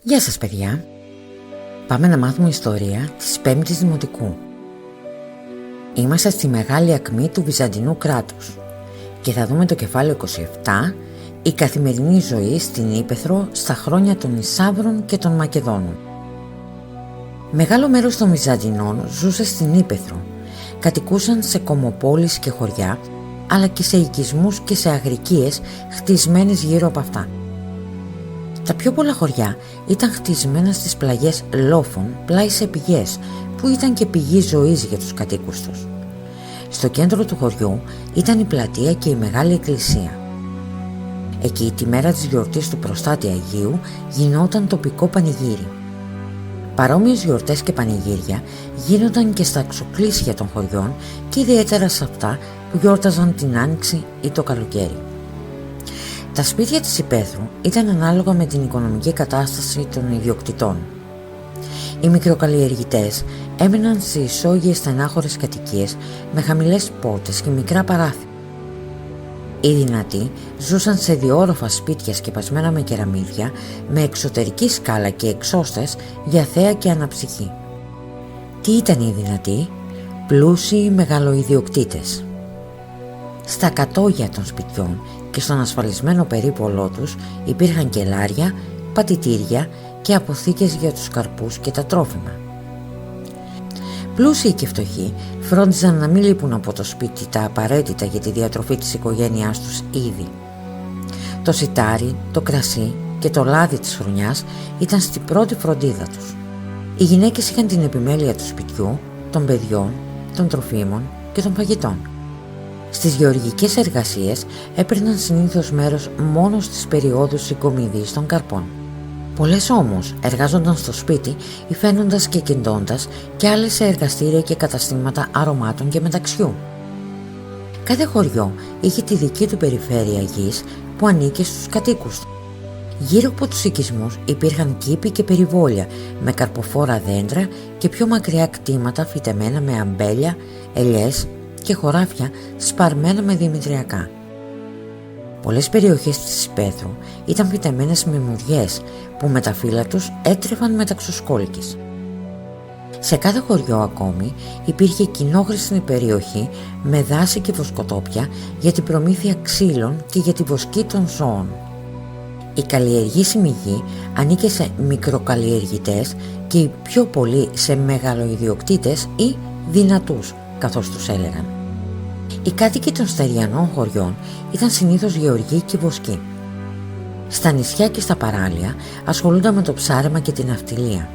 Γεια σας παιδιά. Πάμε να μάθουμε ιστορία της 5ης Δημοτικού. Είμαστε στη μεγάλη ακμή του Βυζαντινού κράτους και θα δούμε το κεφάλαιο 27, η καθημερινή ζωή στην Ύπαιθρο στα χρόνια των Ισάβρων και των Μακεδόνων. Μεγάλο μέρος των Βυζαντινών ζούσε στην Ύπαιθρο. Κατοικούσαν σε κομμοπόλεις και χωριά, αλλά και σε οικισμούς και σε αγρικίες χτισμένες γύρω από αυτά. Τα πιο πολλά χωριά ήταν χτισμένα στις πλαγιές λόφων πλάι σε πηγές, που ήταν και πηγή ζωής για τους κατοίκους τους. Στο κέντρο του χωριού ήταν η πλατεία και η μεγάλη εκκλησία. Εκεί τη μέρα της γιορτής του Προστάτη Αγίου γινόταν τοπικό πανηγύρι. Παρόμοιες γιορτές και πανηγύρια γίνονταν και στα εξοκλήσια των χωριών και ιδιαίτερα σε αυτά που γιόρταζαν την Άνοιξη ή το καλοκαίρι. Τα σπίτια της Υπέθρου ήταν ανάλογα με την οικονομική κατάσταση των ιδιοκτητών. Οι μικροκαλλιεργητές έμεναν σε ισόγειες στενάχωρες κατοικίες με χαμηλές πόρτες και μικρά παράθυρα. Οι δυνατοί ζούσαν σε διόροφα σπίτια σκεπασμένα με κεραμίδια, με εξωτερική σκάλα και εξώστες για θέα και αναψυχή. Τι ήταν οι δυνατοί? Πλούσιοι μεγαλοειδιοκτήτες. Στα κατόγια των σπιτιών και στον ασφαλισμένο περίπολό τους υπήρχαν κελάρια, πατητήρια και αποθήκες για τους καρπούς και τα τρόφιμα. Πλούσιοι και φτωχοί φρόντιζαν να μην λείπουν από το σπίτι τα απαραίτητα για τη διατροφή της οικογένειάς τους ήδη. Το σιτάρι, το κρασί και το λάδι της χρονιάς ήταν στην πρώτη φροντίδα τους. Οι γυναίκες είχαν την επιμέλεια του σπιτιού, των παιδιών, των τροφίμων και των φαγητών. Στις γεωργικές εργασίες έπαιρναν συνήθως μέρος μόνο στις περιόδους συγκομιδής των καρπών. Πολλές όμως εργάζονταν στο σπίτι υφαίνοντας και κεντώντας και άλλες σε εργαστήρια και καταστήματα αρωμάτων και μεταξιού. Κάθε χωριό είχε τη δική του περιφέρεια γης που ανήκε στους κατοίκους του. Γύρω από τους οικισμούς υπήρχαν κήποι και περιβόλια με καρποφόρα δέντρα και πιο μακριά κτήματα φυτεμένα με αμπέλια, ελιές και χωράφια σπαρμένα με δημητριακά. Πολλές περιοχές της Υπέθρου ήταν φυτεμένες με μουριές που με τα φύλλα τους έτρεφαν μεταξωσκόλκης. Σε κάθε χωριό ακόμη υπήρχε κοινόχρηστη περιοχή με δάση και βοσκοτόπια για την προμήθεια ξύλων και για τη βοσκή των ζώων. Η καλλιεργήσιμη γη ανήκε σε μικροκαλλιεργητές και οι πιο πολλοί σε μεγαλοειδιοκτήτες ή δυνατούς, καθώς τους έλεγαν. Οι κάτοικοι των στεριανών χωριών ήταν συνήθως γεωργοί και βοσκοί. Στα νησιά και στα παράλια ασχολούνταν με το ψάρεμα και την ναυτιλία.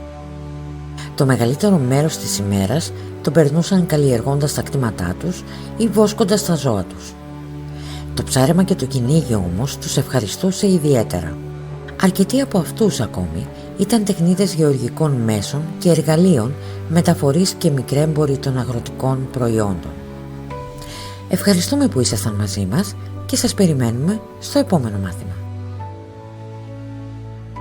Το μεγαλύτερο μέρος της ημέρας το περνούσαν καλλιεργώντας τα κτήματά τους ή βόσκοντας τα ζώα τους. Το ψάρεμα και το κυνήγι όμως τους ευχαριστούσε ιδιαίτερα. Αρκετοί από αυτούς ακόμη ήταν τεχνίτες γεωργικών μέσων και εργαλείων, μεταφορείς και μικρέμποροι των αγροτικών προϊόντων. Ευχαριστούμε που ήσασταν μαζί μας και σας περιμένουμε στο επόμενο μάθημα.